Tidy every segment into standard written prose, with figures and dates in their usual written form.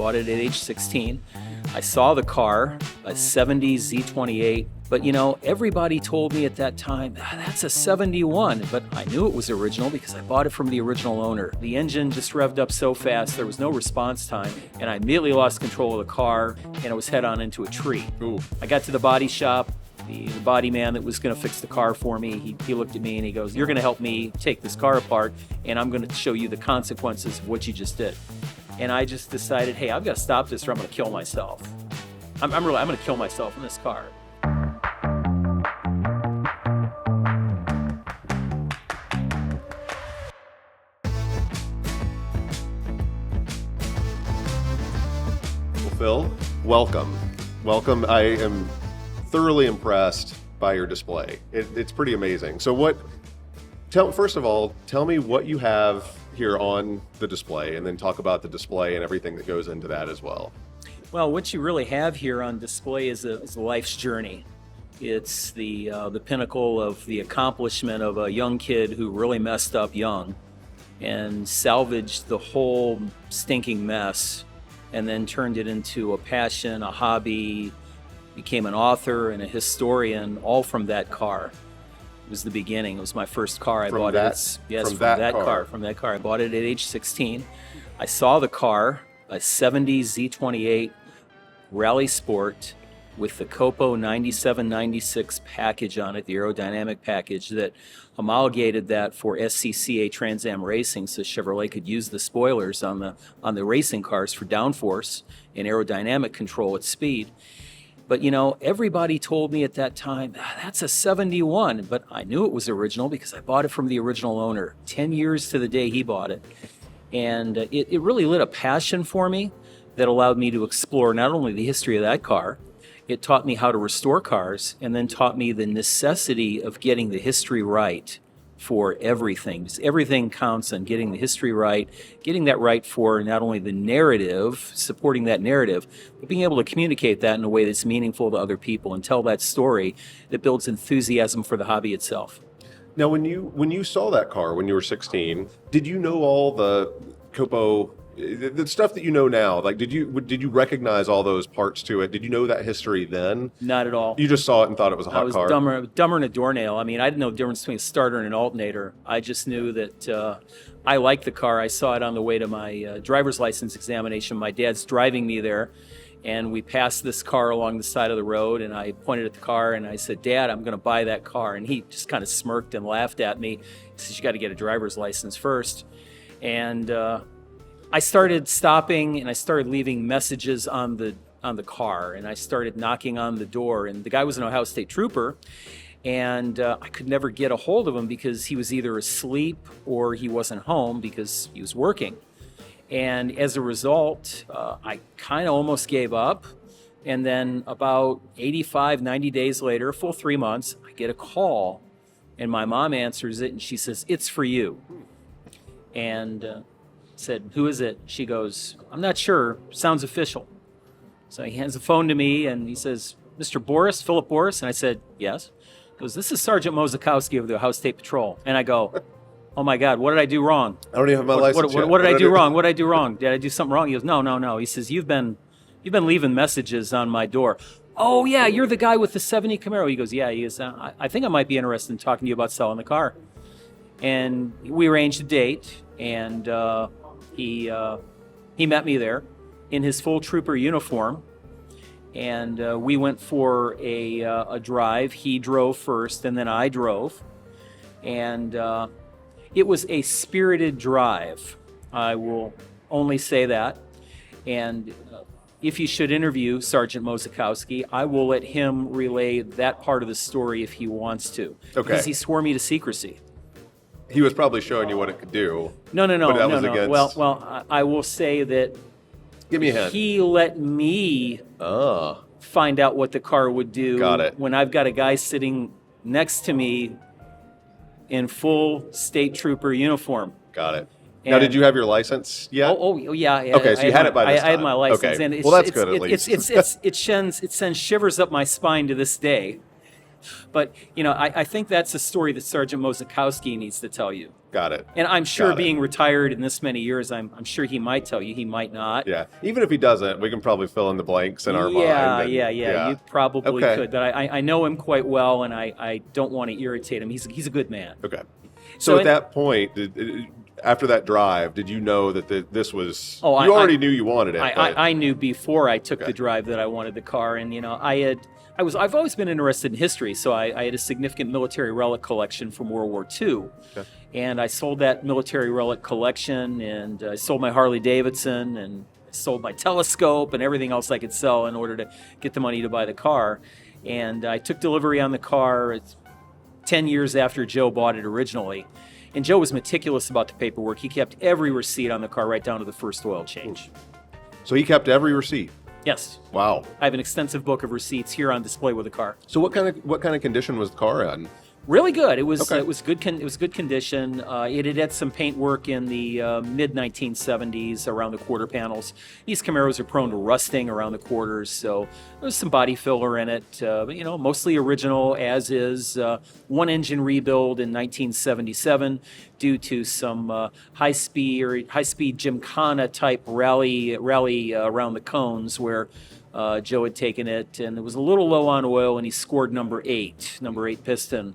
bought it at age 16. I saw the car, a 70 Z28, but everybody told me at that time, that's a 71, but I knew it was original because I bought it from the original owner. The engine just revved up so fast, there was no response time, and I immediately lost control of the car, and it was head on into a tree. Ooh. I got to the body shop. The body man that was going to fix the car for me, he looked at me and he goes, "You're going to help me take this car apart, and I'm going to show you the consequences of what you just did." And I just decided, hey, I've got to stop this or I'm going to kill myself. I'm going to kill myself in this car. Well, Phil, welcome. Welcome. I am thoroughly impressed by your display. It's pretty amazing. So first of all, tell me what you have here on the display, and then talk about the display and everything that goes into that as well. Well, what you really have here on display is a life's journey. It's the pinnacle of the accomplishment of a young kid who really messed up young and salvaged the whole stinking mess and then turned it into a passion, a hobby, became an author and a historian, all from that car. It was the beginning. It was my first car. I bought it. From that car. I bought it at age 16. I saw the car, a 70 Z28 Rally Sport with the COPO 9796 package on it, the aerodynamic package that homologated that for SCCA Trans Am racing, so Chevrolet could use the spoilers on the racing cars for downforce and aerodynamic control at speed. But everybody told me at that time, that's a 71, but I knew it was original because I bought it from the original owner, 10 years to the day he bought it. And it really lit a passion for me that allowed me to explore not only the history of that car, it taught me how to restore cars, and then taught me the necessity of getting the history right for everything. Because everything counts on getting the history right, getting that right for not only the narrative, supporting that narrative, but being able to communicate that in a way that's meaningful to other people and tell that story that builds enthusiasm for the hobby itself. Now, when you saw that car when you were 16, did you know all the COPO, the stuff that you know now? Like, did you recognize all those parts to it? Did you know that history then? Not at all. You just saw it and thought it was a hot car? I was dumber than a doornail. I mean, I didn't know the difference between a starter and an alternator. I just knew that I liked the car. I saw it on the way to my driver's license examination. My dad's driving me there, and we passed this car along the side of the road, and I pointed at the car and I said, "Dad, I'm going to buy that car." And he just kind of smirked and laughed at me. He says, "You got to get a driver's license first." And I started stopping and I started leaving messages on the car, and I started knocking on the door, and the guy was an Ohio State trooper, and I could never get a hold of him because he was either asleep or he wasn't home because he was working. And as a result, I kind of almost gave up. And then about 90 days later, a full 3 months, I get a call, and my mom answers it, and she says, "It's for you." And said, "Who is it?" She goes, "I'm not sure. Sounds official." So he hands the phone to me and he says, "Mr. Borris, Philip Borris?" And I said, "Yes." He goes, "This is Sergeant Mozakowski of the Ohio State Patrol." And I go, "Oh my God, what did I do wrong? I don't even have my license yet. What did I do wrong? What did I do wrong? Did I do something wrong?" He goes, No. He says, You've been leaving messages on my door." "Oh yeah, you're the guy with the 70 Camaro." He goes, "Yeah." He goes, I think I might be interested in talking to you about selling the car." And we arranged a date, and he met me there in his full trooper uniform, and we went for a drive. He drove first, and then I drove, and it was a spirited drive. I will only say that. And if you should interview Sergeant Mozakowski, I will let him relay that part of the story if he wants to, because he swore me to secrecy. He was probably showing you what it could do. No. But that was against... Well, I will say that. Give me a hint. He let me find out what the car would do. Got it. When I've got a guy sitting next to me in full state trooper uniform. Got it. Now, did you have your license yet? Oh yeah. Okay, so you had it by this time. I had my license. Okay. And well, that's good at least. It sends shivers up my spine to this day. But, I think that's a story that Sergeant Mozakowski needs to tell you. Got it. And I'm sure Got it. being retired in this many years, I'm sure he might tell you, he might not. Yeah. Even if he doesn't, we can probably fill in the blanks in our mind. Yeah. You probably Okay. could, but I know him quite well, and I don't want to irritate him. He's a good man. Okay. So at that point, after that drive, did you know that this was? Oh, you already knew you wanted it. I knew before I took the drive that I wanted the car, and I've always been interested in history, so I had a significant military relic collection from World War II. Okay. And I sold that military relic collection, and I sold my Harley Davidson, and I sold my telescope and everything else I could sell in order to get the money to buy the car. And I took delivery on the car 10 years after Joe bought it originally. And Joe was meticulous about the paperwork. He kept every receipt on the car right down to the first oil change. So he kept every receipt. Yes. Wow. I have an extensive book of receipts here on display with the car. So what kind of condition was the car in? Really good. It was Okay. it was good. It was good condition. It had had some paint work in the mid 1970s around the quarter panels. These Camaros are prone to rusting around the quarters, so there was some body filler in it. But mostly original as is. One engine rebuild in 1977 due to some high speed Gymkhana type rally around the cones where. Joe had taken it, and it was a little low on oil, and he scored number eight piston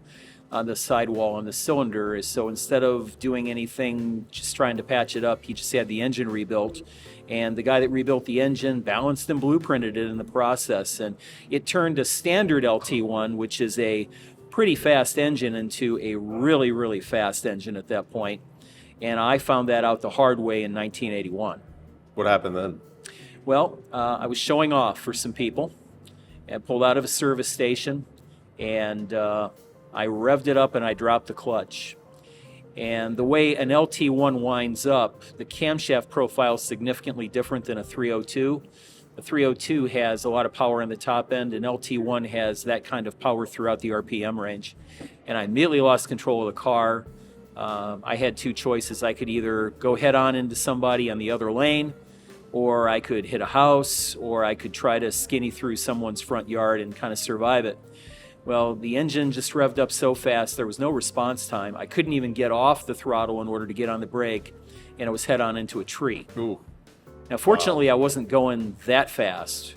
on the sidewall on the cylinder. So instead of doing anything, just trying to patch it up, he just had the engine rebuilt. And the guy that rebuilt the engine balanced and blueprinted it in the process. And it turned a standard LT1, which is a pretty fast engine, into a really, really fast engine at that point. And I found that out the hard way in 1981. What happened then? Well, I was showing off for some people and pulled out of a service station, and I revved it up and I dropped the clutch. And the way an LT1 winds up, the camshaft profile is significantly different than a 302. A 302 has a lot of power in the top end, and LT1 has that kind of power throughout the RPM range. And I immediately lost control of the car. I had two choices. I could either go head on into somebody on the other lane, or I could hit a house, or I could try to skinny through someone's front yard and kind of survive it. Well, the engine just revved up so fast, there was no response time. I couldn't even get off the throttle in order to get on the brake, and it was head on into a tree. Ooh. Now, fortunately, I wasn't going that fast,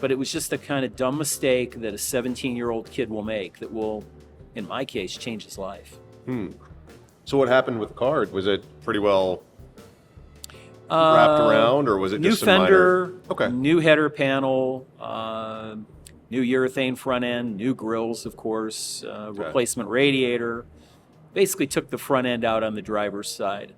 but it was just a kind of dumb mistake that a 17-year-old kid will make that will, in my case, change his life. So what happened with the car? Was it pretty well wrapped around, or was it New just some fender, minor? Okay. new header panel, new urethane front end, new grills, of course, replacement radiator. Basically took the front end out on the driver's side.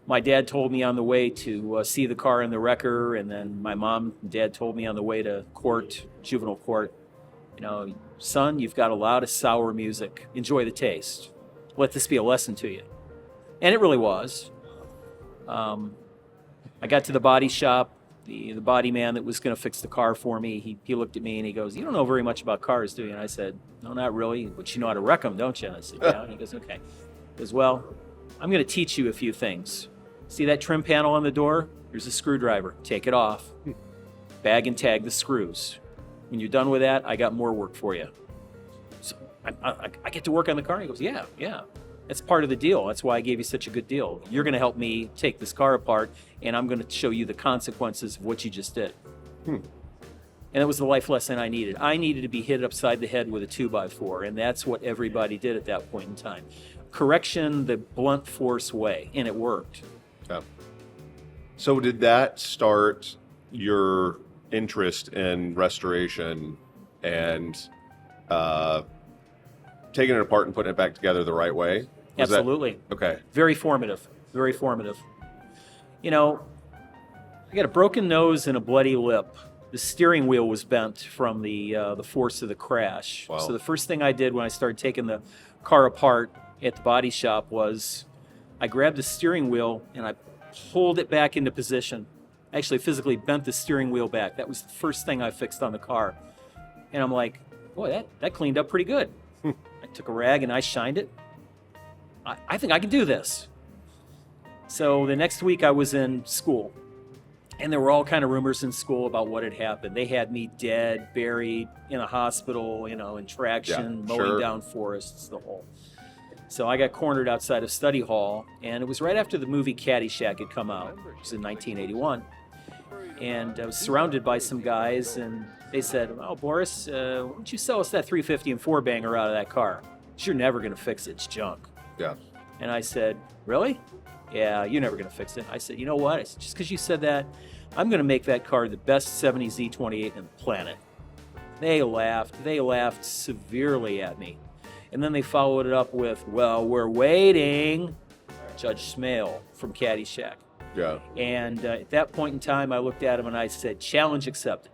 My dad told me on the way to see the car in the wrecker, and then my mom and dad told me on the way to court, juvenile court, son, you've got a lot of sour music. Enjoy the taste. Let this be a lesson to you. And it really was. I got to the body shop. The body man that was going to fix the car for me, he looked at me and he goes, "You don't know very much about cars, do you?" And I said, "No, not really, but you know how to wreck them, don't you?" And I said, "Yeah." And he goes, "Okay." He goes, "Well, I'm going to teach you a few things. See that trim panel on the door? Here's a screwdriver. Take it off. Bag and tag the screws. When you're done with that, I got more work for you." So I get to work on the car. He goes, "Yeah. That's part of the deal. That's why I gave you such a good deal. You're going to help me take this car apart, and I'm going to show you the consequences of what you just did." And it was the life lesson I needed. I needed to be hit upside the head with a 2x4, and that's what everybody did at that point in time. Correction the blunt force way, and it worked. Yeah. So did that start your interest in restoration and taking it apart and putting it back together the right way? Absolutely. Okay. Very formative. Very formative. I got a broken nose and a bloody lip. The steering wheel was bent from the force of the crash. Wow. So the first thing I did when I started taking the car apart at the body shop was I grabbed the steering wheel and I pulled it back into position. I actually physically bent the steering wheel back. That was the first thing I fixed on the car. And I'm like, boy, that cleaned up pretty good. I took a rag and I shined it. I think I can do this. So the next week I was in school, and there were all kind of rumors in school about what had happened. They had me dead, buried in a hospital, in traction, mowing down forests, the whole. So I got cornered outside of study hall, and it was right after the movie Caddyshack had come out, which was in 1981. And I was surrounded by some guys, and they said, "Oh, Borris, why don't you sell us that 350 and four banger out of that car? You're never going to fix it. It's junk." Yeah. And I said, "Really? Yeah, you're never going to fix it." I said, "You know what? I said, just because you said that, I'm going to make that car the best 70 Z28 in the planet." They laughed. They laughed severely at me. And then they followed it up with, "Well, we're waiting." Judge Smale from Caddyshack. Yeah. And at that point in time, I looked at him and I said, "Challenge accepted."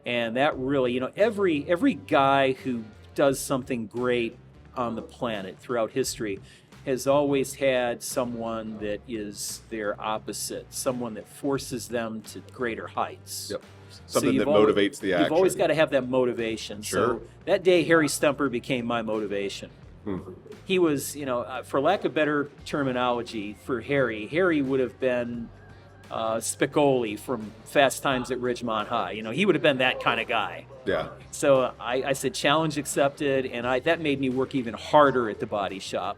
And that really, every guy who does something great on the planet throughout history has always had someone that is their opposite, someone that forces them to greater heights. Yep. Something that always, motivates the action. You've always got to have that motivation. Sure. So that day, Harry Stumper became my motivation. He was, for lack of better terminology, for Harry would have been Spicoli from Fast Times at Ridgemont High. He would have been that kind of guy. Yeah. So I said, challenge accepted, and that made me work even harder at the body shop.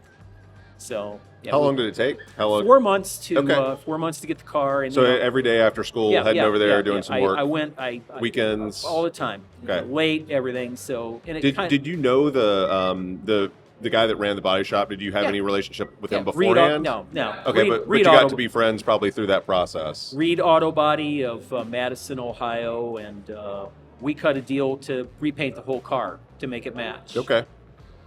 So yeah, How long did it take? How long? 4 months to Okay. 4 months to get the car. And So every day after school, heading over there, doing some work. I went. Weekends? all the time. Okay. Late, everything. So and it Did you know the guy that ran the body shop? Did you have any relationship with him Reed, beforehand? no. Okay, but you got to be friends probably through that process. Reed Auto Body of Madison, Ohio, and we cut a deal to repaint the whole car to make it match. Okay.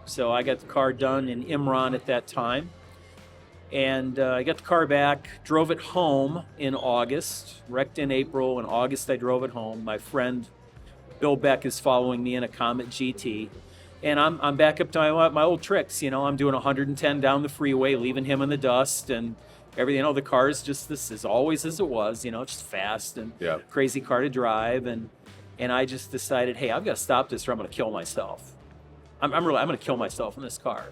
So I got the car done in Imran at that time. And I got the car back, drove it home in August, wrecked in April. In August, I drove it home. My friend Bill Beck is following me in a Comet GT. And I'm back up to my old tricks. I'm doing 110 down the freeway, leaving him in the dust and everything. The car is just this as always as it was, just fast and crazy car to drive. And I just decided, hey, I've got to stop this or I'm going to kill myself. I'm going to kill myself in this car.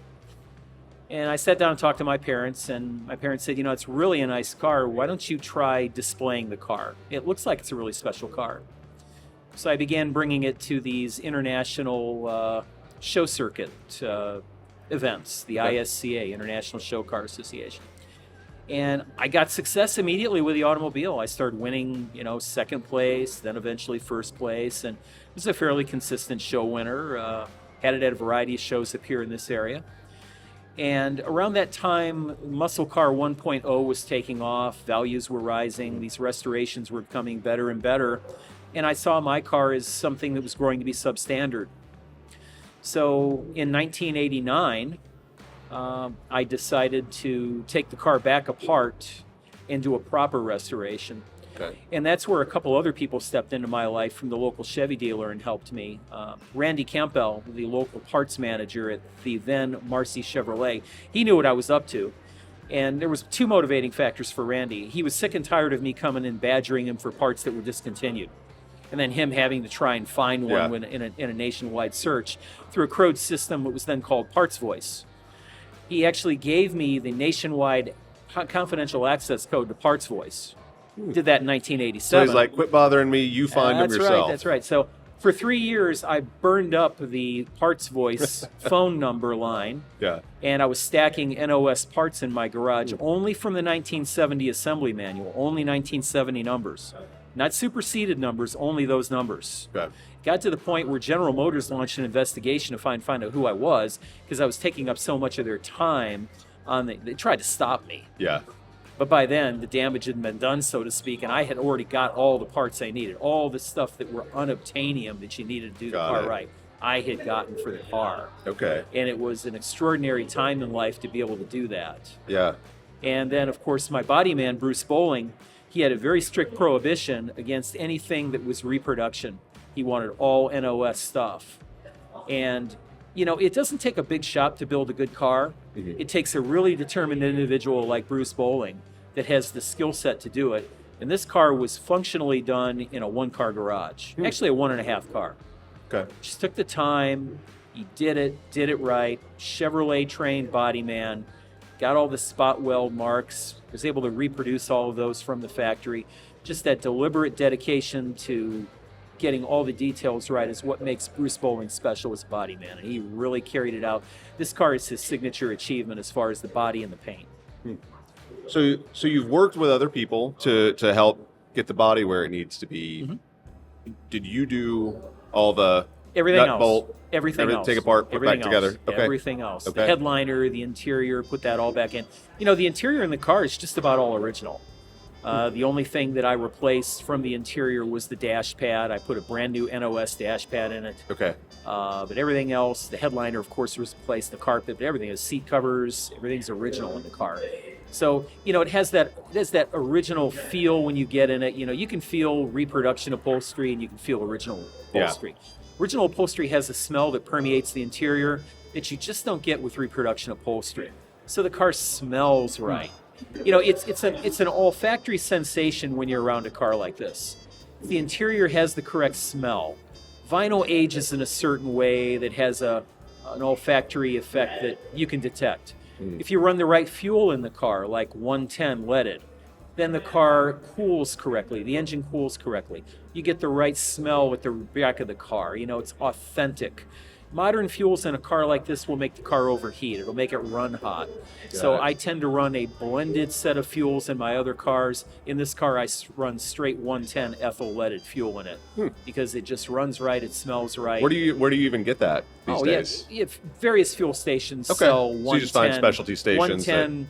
And I sat down and talked to my parents, and my parents said, it's really a nice car. Why don't you try displaying the car? It looks like it's a really special car. So I began bringing it to these international show circuit events, the ISCA, International Show Car Association. And I got success immediately with the automobile. I started winning, second place, then eventually first place, and it was a fairly consistent show winner. Had it at a variety of shows up here in this area. And around that time, Muscle Car 1.0 was taking off, values were rising, these restorations were becoming better and better, and I saw my car as something that was growing to be substandard. So in 1989, I decided to take the car back apart and do a proper restoration. Okay. And that's where a couple other people stepped into my life from the local Chevy dealer and helped me. Randy Campbell, the local parts manager at the then Marcy Chevrolet, he knew what I was up to. And there was two motivating factors for Randy. He was sick and tired of me coming and badgering him for parts that were discontinued. And then him having to try and find one in a nationwide search through a code system that was then called Parts Voice. He actually gave me the nationwide confidential access code to Parts Voice. Did that in 1987. So he's like, quit bothering me, you find them yourself. That's right. So for 3 years, I burned up the Parts Voice phone number line. Yeah. And I was stacking NOS parts in my garage only from the 1970 assembly manual, only 1970 numbers. Not superseded numbers, only those numbers. Okay. Got to the point where General Motors launched an investigation to find out who I was because I was taking up so much of their time. They tried to stop me. Yeah. But by then, the damage had been done, so to speak, and I had already got all the parts I needed, all the stuff that were unobtainium that you needed to do the car right. I had gotten for the car. Okay. And it was an extraordinary time in life to be able to do that. Yeah. And then, of course, my body man, Bruce Bowling, he had a very strict prohibition against anything that was reproduction. He wanted all NOS stuff. And, it doesn't take a big shop to build a good car. Mm-hmm. It takes a really determined individual like Bruce Bowling that has the skill set to do it. And this car was functionally done in a one-car garage, actually a 1.5 car. Okay. Just took the time. He did it right. Chevrolet trained body man, got all the spot weld marks, was able to reproduce all of those from the factory. Just that deliberate dedication to getting all the details right is what makes Bruce Bowling special as a body man, and he really carried it out. This car is his signature achievement as far as the body and the paint. So you've worked with other people to help get the body where it needs to be. Did you do all the Everything nut, else. bolt, Everything else. take apart, put Everything back together? else. Okay. Everything else. Okay. The headliner, the interior, put that all back in. The interior in the car is just about all original. The only thing that I replaced from the interior was the dash pad. I put a brand new NOS dash pad in it. Okay. But everything else, the headliner, of course, was replaced, the carpet, but everything is seat covers, everything's original in the car. So, it has that original feel when you get in it. You can feel reproduction upholstery and you can feel original upholstery. Yeah. Original upholstery has a smell that permeates the interior that you just don't get with reproduction upholstery. So the car smells right. It's an olfactory sensation when you're around a car like this. The interior has the correct smell. Vinyl ages in a certain way that has an olfactory effect that you can detect. If you run the right fuel in the car, like 110 leaded, then the car cools correctly, the engine cools correctly. You get the right smell with the back of the car. It's authentic. Modern fuels in a car like this will make the car overheat. It'll make it run hot. So I tend to run a blended set of fuels in my other cars. In this car, I run straight 110 ethyl leaded fuel in it because it just runs right. It smells right. Where do you even get that these days? Yeah, various fuel stations sell 110. So you just find specialty stations. 110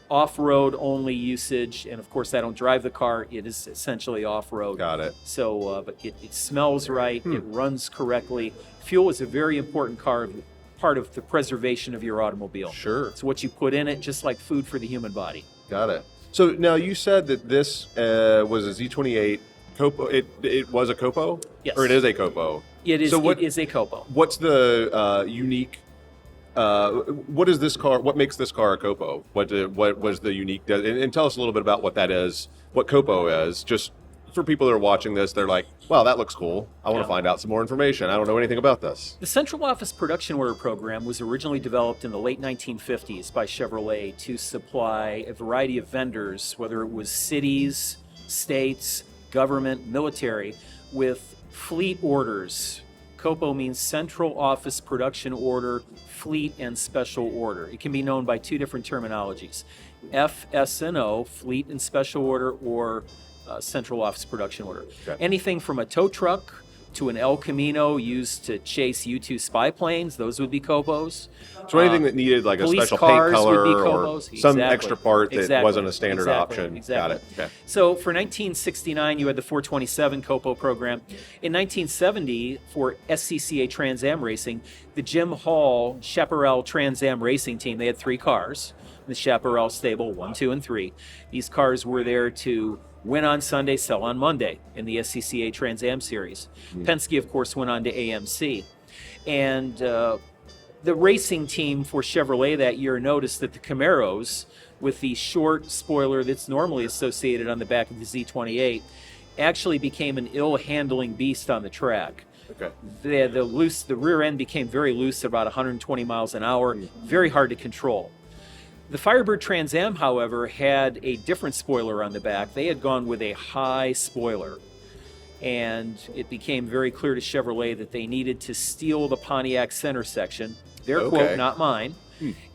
off-road only usage, and of course I don't drive the car. It is essentially off-road. Got it. So, but it smells right. It runs correctly. Fuel is a very important part of the preservation of your automobile. Sure. It's what you put in it, just like food for the human body. Got it. So now you said that this was a Z28 COPO. It was a COPO? Yes. Or it is a COPO? It is. So it is a COPO. What's the unique? What is this car? What makes this car a COPO? What was the unique? And tell us a little bit about what that is. What COPO is? Just for people that are watching this, they're like, "Wow, that looks cool. I want to find out some more information. I don't know anything about this." The Central Office Production Order Program was originally developed in the late 1950s by Chevrolet to supply a variety of vendors, whether it was cities, states, government, military, with fleet orders. COPO means Central Office Production Order, Fleet and Special Order. It can be known by two different terminologies. FS&O, Fleet and Special Order, or Central Office Production Order. Okay. Anything from a tow truck to an El Camino used to chase U-2 spy planes, those would be COPOs. So anything that needed like a police special cars paint color would be or COPOs. some Exactly. extra part that Exactly. wasn't a standard option. Exactly. Got it. Okay. So for 1969, you had the 427 COPO program. In 1970, for SCCA Trans Am racing, the Jim Hall Chaparral Trans Am racing team, they had 3 cars. The Chaparral stable, 1, 2, and 3. These cars were there to win on Sunday, sell on Monday in the SCCA Trans Am series. Penske, of course, went on to AMC. And the racing team for Chevrolet that year noticed that the Camaros, with the short spoiler that's normally associated on the back of the Z28, actually became an ill-handling beast on the track. Okay. The rear end became very loose at about 120 miles an hour, very hard to control. The Firebird Trans Am, however, had a different spoiler on the back. They had gone with a high spoiler. And it became very clear to Chevrolet that they needed to steal the Pontiac center section, their quote, not mine,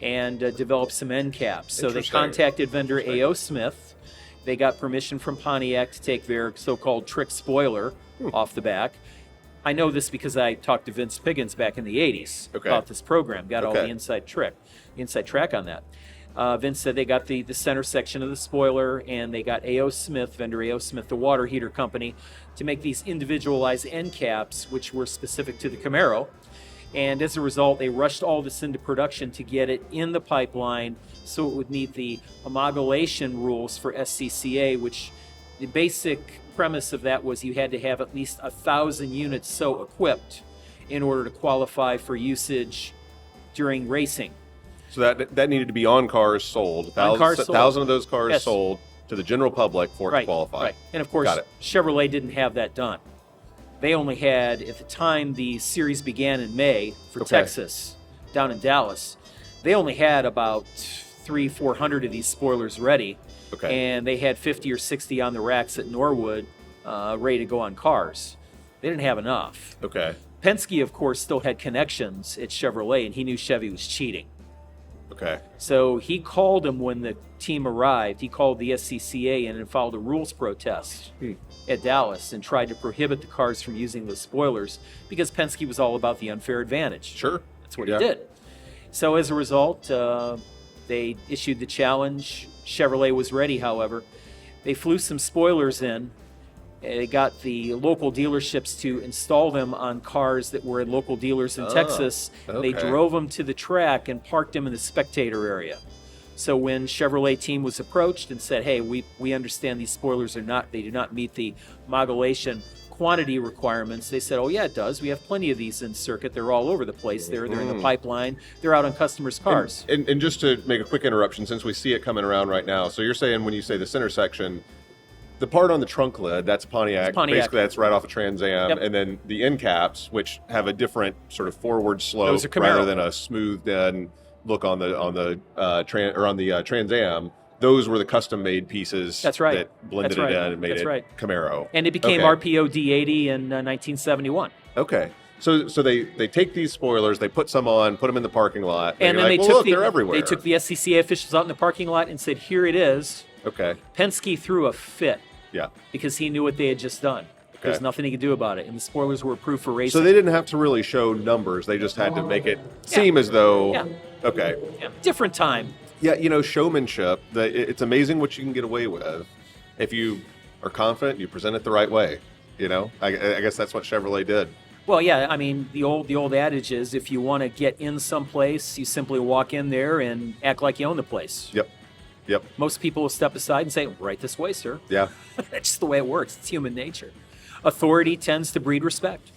and develop some end caps. So they contacted vendor A.O. Smith. They got permission from Pontiac to take their so-called trick spoiler off the back. I know this because I talked to Vince Piggins back in the 80s about this program, got all the inside track on that. Vince said they got the center section of the spoiler, and they got A.O. Smith, vendor A.O. Smith, the water heater company, to make these individualized end caps, which were specific to the Camaro. And as a result, they rushed all this into production to get it in the pipeline so it would meet the homologation rules for SCCA, which the basic premise of that was you had to have at least 1,000 units so equipped in order to qualify for usage during racing. So that needed to be on cars sold. 1,000 of those cars sold to the general public for it to qualify. Right. And of course, Chevrolet didn't have that done. They only had, at the time the series began in May for Texas, down in Dallas, they only had about 300-400 of these spoilers ready. And they had 50 or 60 on the racks at Norwood ready to go on cars. They didn't have enough. Okay. Penske, of course, still had connections at Chevrolet, and he knew Chevy was cheating. Okay. So he called him when the team arrived. He called the SCCA and filed a rules protest at Dallas and tried to prohibit the cars from using the spoilers because Penske was all about the unfair advantage. Sure. That's what he did. So as a result, they issued the challenge. Chevrolet was ready, however. They flew some spoilers in. They got the local dealerships to install them on cars that were at local dealers in Texas. Okay. They drove them to the track and parked them in the spectator area. So when Chevrolet team was approached and said, hey, we understand these spoilers they do not meet the modulation quantity requirements, they said, oh yeah, it does. We have plenty of these in circuit. They're all over the place. They're in the pipeline. They're out on customers' cars. And just to make a quick interruption, since we see it coming around right now, so you're saying when you say the center section, the part on the trunk lid, that's Pontiac. Basically, that's right off a Trans Am. Yep. And then the end caps, which have a different sort of forward slope Those are Camaro. rather than a smoothed in look on the Trans Am. Those were the custom-made pieces. That's right. That blended That's right. it in and made That's it right. Camaro. And it became RPO D80 in 1971. Okay. So they take these spoilers, they put some on, put them in the parking lot, And then like, they're everywhere. They took the SCCA officials out in the parking lot and said, here it is. Okay. Penske threw a fit Yeah. because he knew what they had just done. There's Okay. nothing he could do about it. And the spoilers were approved for racing. So they didn't have to really show numbers. They just had to make it seem as though, Yeah. okay. Yeah. Different time. Yeah, showmanship, it's amazing what you can get away with if you are confident, you present it the right way. I guess that's what Chevrolet did. Well, yeah, I mean, the old adage is if you want to get in someplace, you simply walk in there and act like you own the place. Yep. Most people will step aside and say, right this way, sir. Yeah. That's just the way it works. It's human nature. Authority tends to breed respect.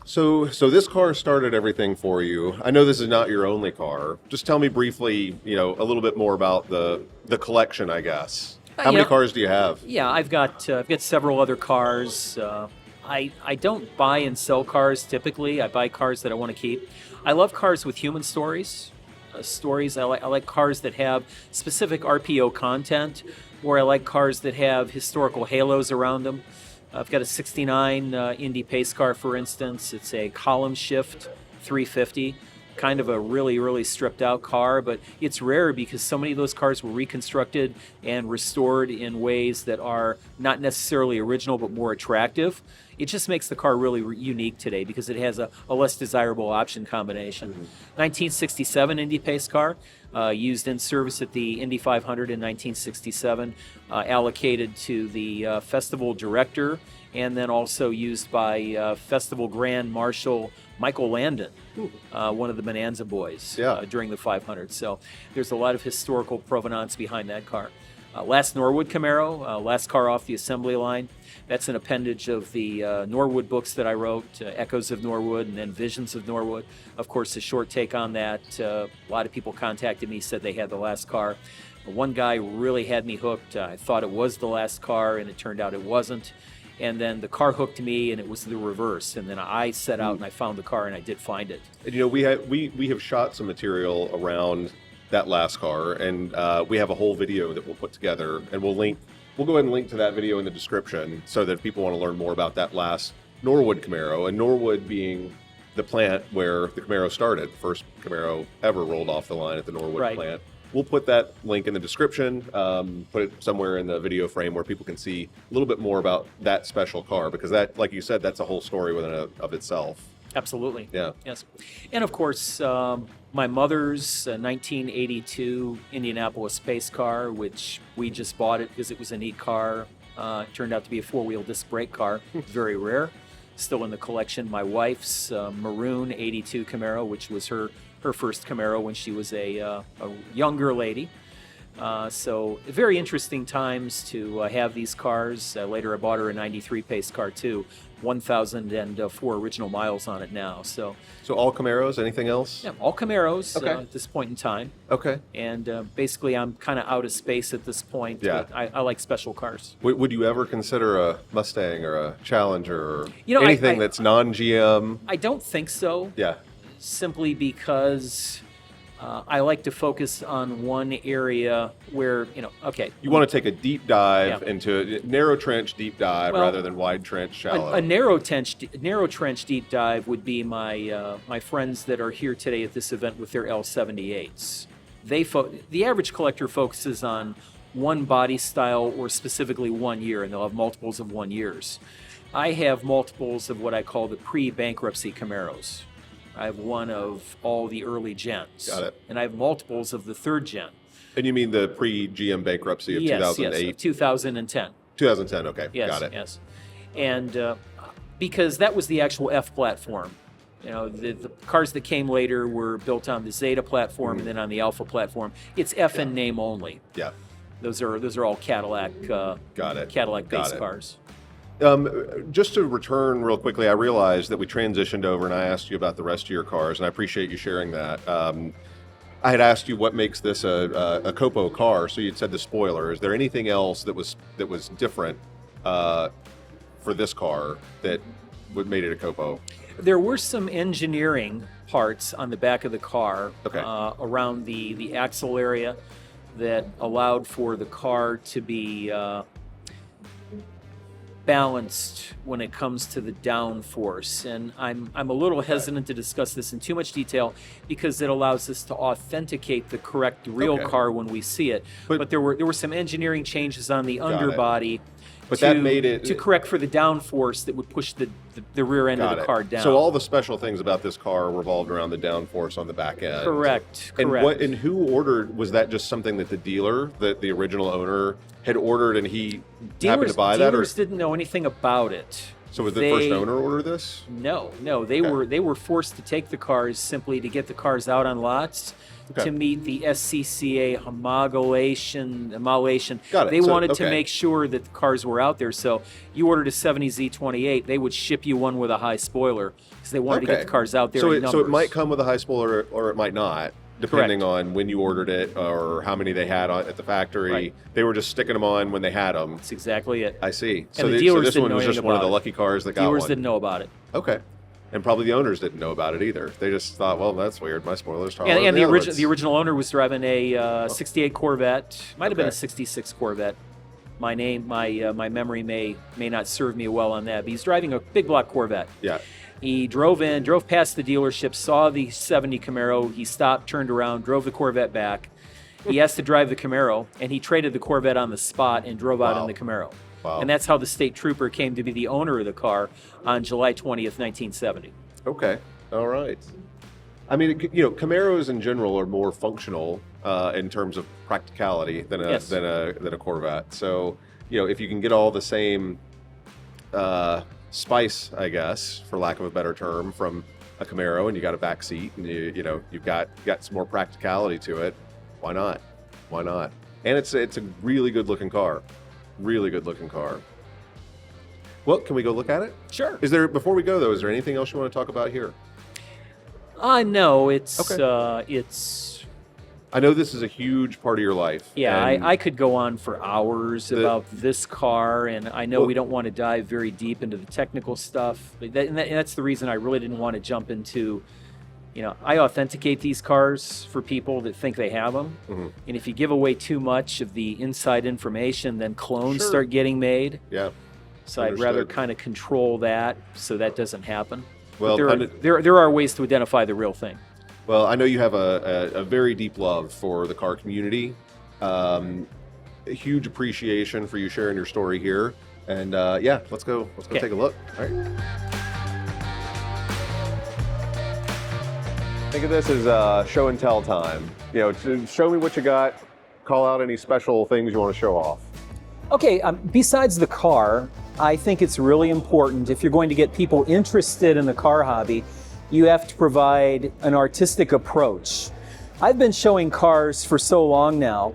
So this car started everything for you. I know this is not your only car. Just tell me briefly, a little bit more about the collection, I guess. How many cars do you have? Yeah, I've got several other cars. I don't buy and sell cars typically. I buy cars that I want to keep. I love cars with human stories. I like cars that have specific RPO content, or I like cars that have historical halos around them. I've got a 69 Indy pace car, for instance. It's a column shift 350, kind of a really, really stripped out car, but it's rare because so many of those cars were reconstructed and restored in ways that are not necessarily original but more attractive. It just makes the car really unique today because it has a less desirable option combination. 1967 Indy pace car, used in service at the Indy 500 in 1967, allocated to the festival director, and then also used by Festival Grand Marshal Michael Landon, one of the Bonanza boys, during the 500. So there's a lot of historical provenance behind that car. Last Norwood Camaro, last car off the assembly line. That's an appendage of the Norwood books that I wrote, Echoes of Norwood and then Visions of Norwood. Of course, a short take on that. A lot of people contacted me, said they had the last car. One guy really had me hooked. I thought it was the last car, and it turned out it wasn't. And then the car hooked me, and it was the reverse. And then I set out and I found the car, and I did find it. And we have shot some material around that last car, and we have a whole video that we'll put together, and we'll go ahead and link to that video in the description so that if people want to learn more about that last Norwood Camaro, and Norwood being the plant where the Camaro started, the first Camaro ever rolled off the line at the Norwood plant. We'll put that link in the description, put it somewhere in the video frame where people can see a little bit more about that special car, because that, like you said, that's a whole story within of itself. Absolutely. Yeah. Yes. And of course, my mother's 1982 Indianapolis pace car, which we just bought it because it was a neat car. It turned out to be a four-wheel disc brake car. Very rare. Still in the collection. My wife's maroon 82 Camaro, which was her first Camaro when she was a younger lady. So very interesting times to have these cars. Later I bought her a 93 pace car too. 1,004 original miles on it now. So all Camaros, anything else? Yeah, all Camaros at this point in time. Okay. And basically I'm kind of out of space at this point. Yeah. But I like special cars. Would you ever consider a Mustang or a Challenger or anything that's non-GM? I don't think so. Yeah. Simply because I like to focus on one area where, okay. You want to take a deep dive Yeah. into narrow trench deep dive Well, rather than wide trench shallow. A narrow trench deep dive would be my friends that are here today at this event with their L78s. The average collector focuses on one body style or specifically 1 year, and they'll have multiples of 1 years. I have multiples of what I call the pre-bankruptcy Camaros. I have one of all the early gens. Got it. And I have multiples of the third gen. And you mean the pre-GM bankruptcy of 2008? Yes, 2010. 2010, okay. Yes, Got it. yes. And because that was the actual F platform. The cars that came later were built on the Zeta platform and then on the Alpha platform. It's F in name only. Yeah. Those are all Cadillac. Got it. Cadillac-based cars. Just to return real quickly, I realized that we transitioned over and I asked you about the rest of your cars, and I appreciate you sharing that. I had asked you what makes this a COPO car, so you'd said the spoiler. Is there anything else that was different for this car that made it a COPO? There were some engineering parts on the back of the car Okay. Around the axle area that allowed for the car to be balanced when it comes to the downforce. And I'm a little hesitant to discuss this in too much detail because it allows us to authenticate the correct real Okay. car when we see it. But there were some engineering changes on the underbody. But that made it to correct for the downforce that would push the rear end of the car down. So all the special things about this car revolved around the downforce on the back end. Correct. And who ordered? Was that just something that the dealer, that the original owner, had ordered, and he happened to buy that? Or Dealers didn't know anything about it. so was the first owner order this? No, they were forced to take the cars simply to get the cars out on lots. Okay. To meet the SCCA homologation. Got it. They So, wanted to okay. make sure that the cars were out there. So you ordered a 70 Z28, they would ship you one with a high spoiler because they wanted to get the cars out there in numbers. So it might come with a high spoiler or it might not, depending on when you ordered it or how many they had at the factory. Right. They were just sticking them on when they had them. That's exactly it. I see. And the dealers this didn't one know was just anything one of about the it. lucky cars that got Dealers one. didn't know about it. Okay. And probably the owners didn't know about it either. They just thought, well, that's weird. My spoiler's taller And than the other ones. original owner was driving a 68 Corvette. Might have been a Okay. 66 Corvette. My memory may not serve me well on that. But he's driving a big block Corvette. Yeah. He drove past the dealership, saw the 70 Camaro. He stopped, turned around, drove the Corvette back. He asked to drive the Camaro, and he traded the Corvette on the spot and drove out in the Camaro. Wow. And that's how the state trooper came to be the owner of the car on July 20th, 1970. Okay. All right. I mean, Camaros in general are more functional in terms of practicality than a Corvette. So, if you can get all the same spice, I guess, for lack of a better term, from a Camaro, and you got a back seat, and you've got some more practicality to it, why not? Why not? And it's a really good looking car. Really good looking car. Well, can we go look at it? Sure. Before we go though, is there anything else you want to talk about here? No, it's Okay. it's I know this is a huge part of your life. yeah. and I could go on for hours about this car, and I know Well- we don't want to dive very deep into the technical stuff. But that's the reason I really didn't want to jump into. I authenticate these cars for people that think they have them, Mhm. and if you give away too much of the inside information, then clones Sure. start getting made. Yeah. So I'd rather Understood. kind of control that so that doesn't happen. Well, But there are ways to identify the real thing. Well, I know you have a very deep love for the car community. A huge appreciation for you sharing your story here. And yeah, let's go Okay. take a look. All right. Think of this as show and tell time. Show me what you got. Call out any special things you want to show off. Okay, besides the car, I think it's really important if you're going to get people interested in the car hobby, you have to provide an artistic approach. I've been showing cars for so long now.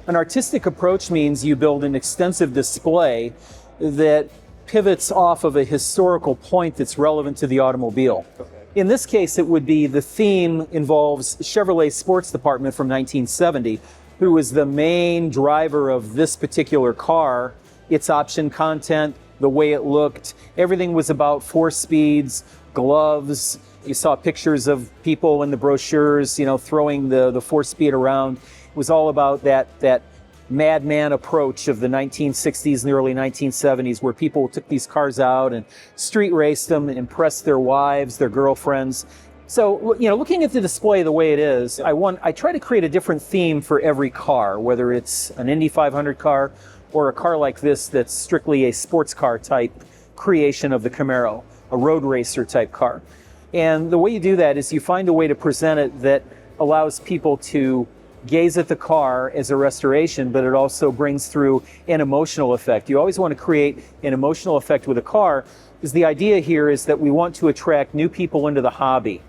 An artistic approach means you build an extensive display that pivots off of a historical point that's relevant to the automobile. In this case, it would be the theme involves Chevrolet Sports Department from 1970, who was the main driver of this particular car, its option content, the way it looked. Everything was about 4 speeds, gloves. You saw pictures of people in the brochures, throwing the 4-speed around. It was all about that madman approach of the 1960s and the early 1970s, where people took these cars out and street raced them and impressed their wives, their girlfriends. So, looking at the display the way it is, I try to create a different theme for every car, whether it's an Indy 500 car or a car like this that's strictly a sports car type creation of the Camaro, a road racer type car. And the way you do that is you find a way to present it that allows people to gaze at the car as a restoration, but it also brings through an emotional effect. You always want to create an emotional effect with a car, because the idea here is that we want to attract new people into the hobby.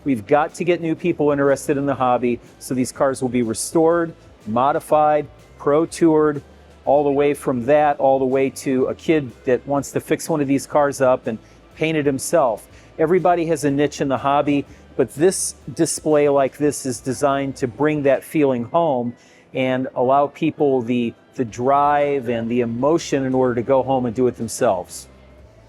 We've got to get new people interested in the hobby, so these cars will be restored, modified, pro-toured, all the way from that, all the way to a kid that wants to fix one of these cars up and paint it himself. Everybody has a niche in the hobby, but this display like this is designed to bring that feeling home and allow people the drive and the emotion in order to go home and do it themselves.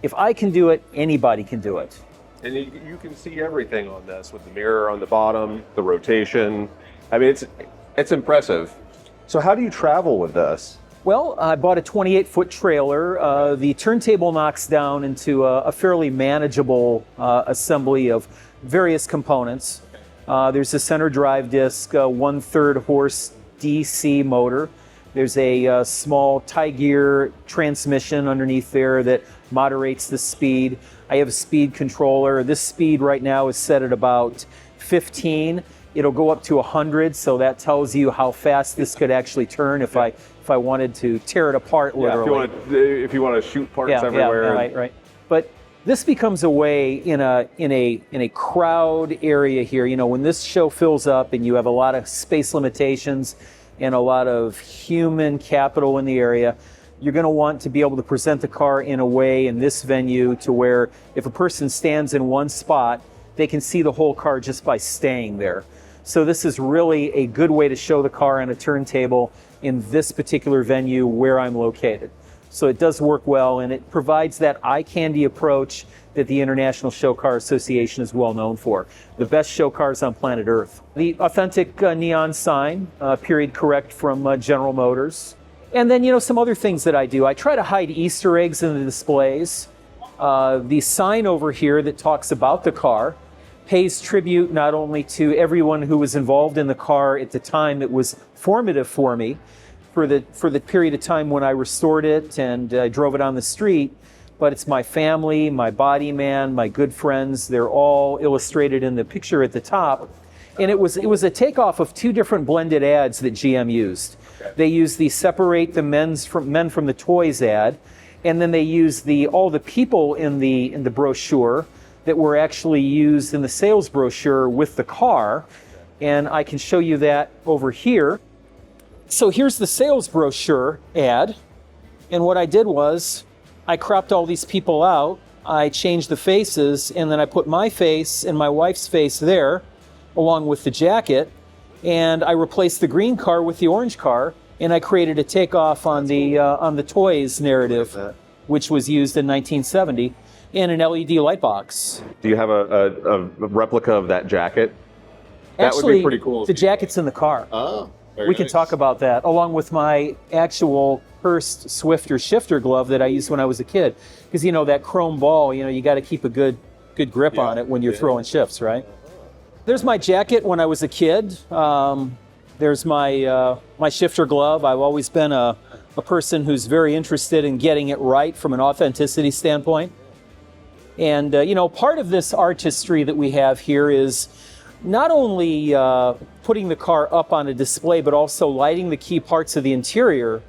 If I can do it, anybody can do it. And you can see everything on this with the mirror on the bottom, the rotation. I mean, it's impressive. So how do you travel with this? Well, I bought a 28-foot trailer. The turntable knocks down into a fairly manageable assembly of various components. There's a center drive disc, 1/3 horse DC motor. There's a small tie-gear transmission underneath there that moderates the speed. I have a speed controller. This speed right now is set at about 15. It'll go up to 100, so that tells you how fast this could actually turn if I wanted to tear it apart literally. Yeah, if you want to shoot parts everywhere. Yeah, right. But this becomes a way in a crowd area here. When this show fills up and you have a lot of space limitations and a lot of human capital in the area, you're going to want to be able to present the car in a way in this venue to where if a person stands in one spot, they can see the whole car just by staying there. So this is really a good way to show the car on a turntable in this particular venue where I'm located. So it does work well, and it provides that eye candy approach that the International Show Car Association is well known for. The best show cars on planet Earth. The authentic neon sign, period correct from General Motors. And then, some other things that I do. I try to hide Easter eggs in the displays. The sign over here that talks about the car pays tribute not only to everyone who was involved in the car at the time it was formative for me, for the period of time when I restored it and drove it on the street, but it's my family, my body man, my good friends. They're all illustrated in the picture at the top. And it was a takeoff of two different blended ads that GM used. Okay. They used the separate the men from the toys ad, and then they used all the people in the brochure that were actually used in the sales brochure with the car. And I can show you that over here. So here's the sales brochure ad. And what I did was I cropped all these people out. I changed the faces, and then I put my face and my wife's face there along with the jacket. And I replaced the green car with the orange car. And I created a takeoff on the toys narrative, which was used in 1970. And an LED light box. Do you have a replica of that jacket? That Actually, would be pretty cool. The jacket's in the car. Oh, we can talk about that, along with my actual Hurst Swifter shifter glove that I used when I was a kid. Because, that chrome ball, you got to keep a good grip on it when you're throwing shifts, right? There's my jacket when I was a kid. There's my shifter glove. I've always been a person who's very interested in getting it right from an authenticity standpoint. And, part of this artistry that we have here is not only putting the car up on a display, but also lighting the key parts of the interior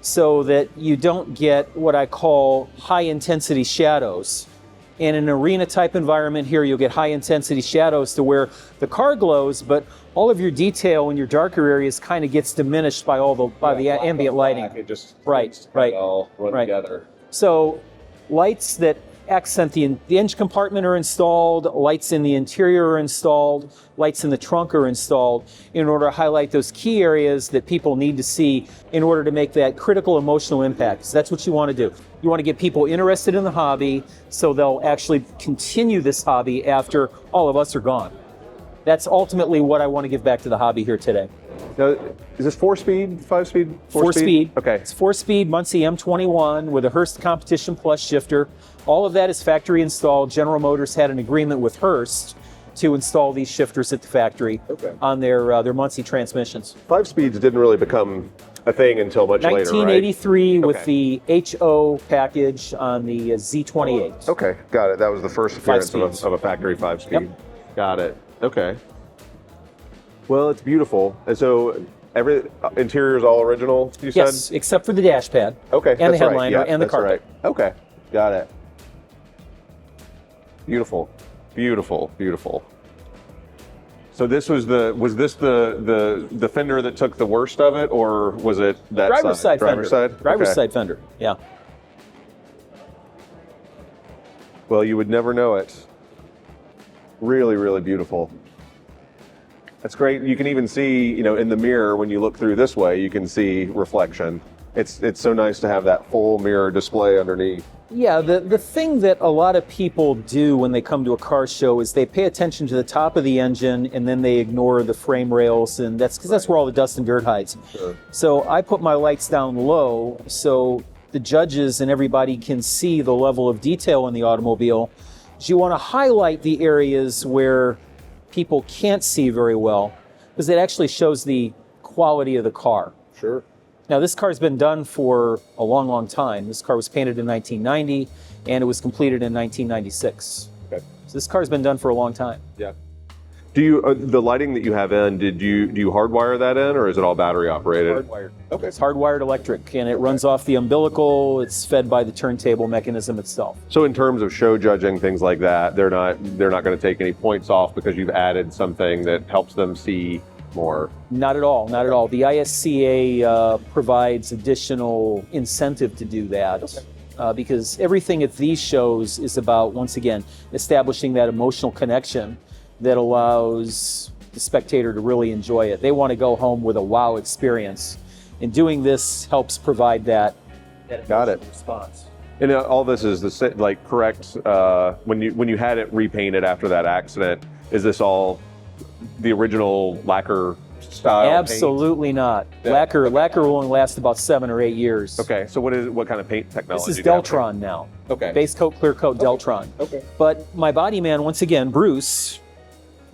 so that you don't get what I call high-intensity shadows. In an arena-type environment here, you'll get high-intensity shadows to where the car glows, but all of your detail in your darker areas kind of gets diminished by the ambient lighting. It just right all run together. So lights that accent the engine compartment are installed, lights in the interior are installed, lights in the trunk are installed in order to highlight those key areas that people need to see in order to make that critical emotional impact. So that's what you want to do. You want to get people interested in the hobby so they'll actually continue this hobby after all of us are gone. That's ultimately what I want to give back to the hobby here today. Now, is this 4-speed, 5-speed? Four-speed. Okay. It's 4-speed Muncie M21 with a Hurst Competition Plus shifter. All of that is factory installed. General Motors had an agreement with Hurst to install these shifters at the factory on their Muncie transmissions. 5-speeds didn't really become a thing until much later, right? 1983 with the HO package on the Z28. Okay, got it. That was the first appearance speeds. of a factory 5-speed. Yep. Got it. Okay. Well, it's beautiful. And so every interior is all original, you said? Yes, except for the dash pad. Okay, and that's the headliner right. Yeah, and the that's carpet. Right. Okay, got it. Beautiful, beautiful, beautiful. So this was the fender that took the worst of it, or was it that Driver's side Driver's fender. side? Driver's Okay. side fender, yeah. Well, you would never know it. Really, really beautiful. That's great. You can even see, in the mirror when you look through this way, you can see reflection. It's so nice to have that full mirror display underneath. Yeah, the thing that a lot of people do when they come to a car show is they pay attention to the top of the engine and then they ignore the frame rails, and that's because that's where all the dust and dirt hides. Sure. So I put my lights down low so the judges and everybody can see the level of detail in the automobile. So you want to highlight the areas where people can't see very well because it actually shows the quality of the car. Sure. Now, this car's been done for a long, long time. This car was painted in 1990, and it was completed in 1996. Okay. So this car's been done for a long time. Yeah. Do you the lighting that you have in? Do you hardwire that in, or is it all battery operated? Hardwired. Okay. It's hardwired electric, and it runs off the umbilical. It's fed by the turntable mechanism itself. So in terms of show judging, things like that, they're not going to take any points off because you've added something that helps them see more. Not at all. Not at all. The ISCA provides additional incentive to do that. Because everything at these shows is about, once again, establishing that emotional connection that allows the spectator to really enjoy it. They want to go home with a wow experience. And doing this helps provide that Got it. emotional response. And all this is correct. When you had it repainted after that accident, is this all the original lacquer style paint? Absolutely not. Yeah. Lacquer will only last about 7 or 8 years. Okay, so what kind of paint technology? This is do you have? Deltron now. Okay. Base coat, clear coat, Deltron. Okay. But my body man, once again, Bruce,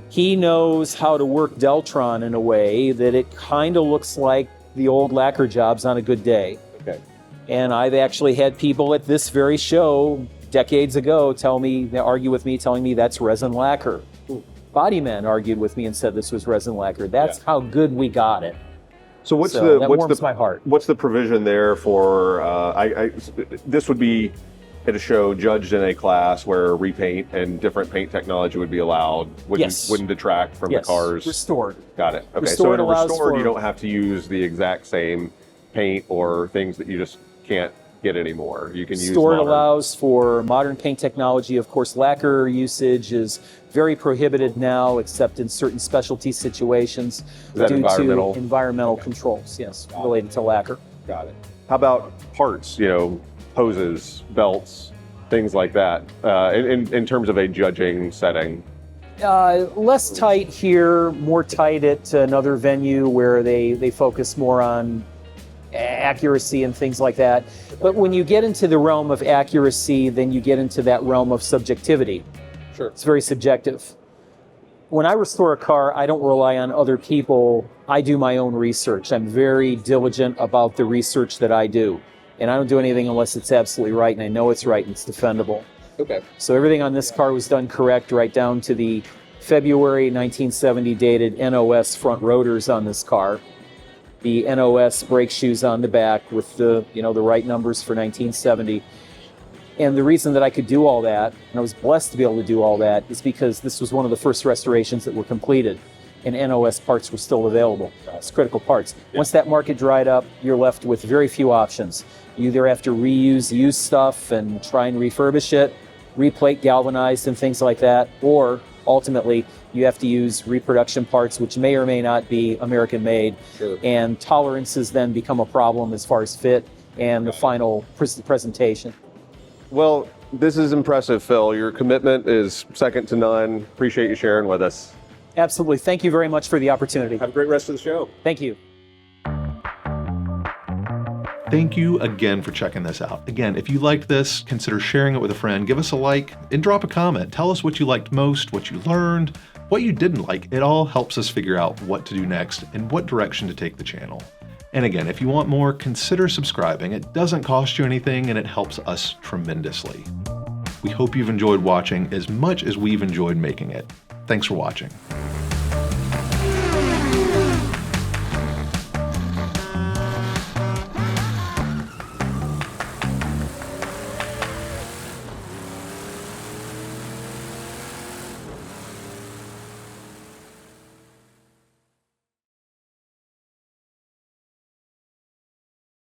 he knows how to work Deltron in a way that it kind of looks like the old lacquer jobs on a good day. Okay. And I've actually had people at this very show decades ago argue with me, telling me that's resin lacquer. Body men argued with me and said this was resin lacquer. That's how good we got it. So that warms my heart. What's the provision there for? This would be at a show judged in a class where repaint and different paint technology would be allowed. Wouldn't detract from the cars. Restored. Got it. Okay. Restored So in a allows restored, for- you don't have to use the exact same paint or things that you just can't get anymore. You can use Restored modern. allows for modern paint technology. Of course, lacquer usage is very prohibited now, except in certain specialty situations that due environmental? to environmental controls, yes, related to lacquer. Got it. How about parts? Hoses, belts, things like that. In terms of a judging setting. Less tight here, more tight at another venue where they focus more on accuracy and things like that. But when you get into the realm of accuracy, then you get into that realm of subjectivity. Sure. It's very subjective. When I restore a car, I don't rely on other people. I do my own research. I'm very diligent about the research that I do. And I don't do anything unless it's absolutely right and I know it's right and it's defendable. Okay. So everything on this car was done correct, right down to the February 1970 dated NOS front rotors on this car. The NOS brake shoes on the back with the right numbers for 1970. And the reason that I could do all that, and I was blessed to be able to do all that, is because this was one of the first restorations that were completed and NOS parts were still available. It's critical parts. Once that market dried up, you're left with very few options. You either have to reuse used stuff and try and refurbish it, replate galvanized and things like that, or ultimately you have to use reproduction parts which may or may not be American made. Sure. And tolerances then become a problem as far as fit and the final presentation. Well, this is impressive, Phil. Your commitment is second to none. Appreciate you sharing with us. Absolutely. Thank you very much for the opportunity. Have a great rest of the show. Thank you. Thank you again for checking this out. Again, if you liked this, consider sharing it with a friend. Give us a like and drop a comment. Tell us what you liked most, what you learned, what you didn't like. It all helps us figure out what to do next and what direction to take the channel. And again, if you want more, consider subscribing. It doesn't cost you anything and it helps us tremendously. We hope you've enjoyed watching as much as we've enjoyed making it. Thanks for watching.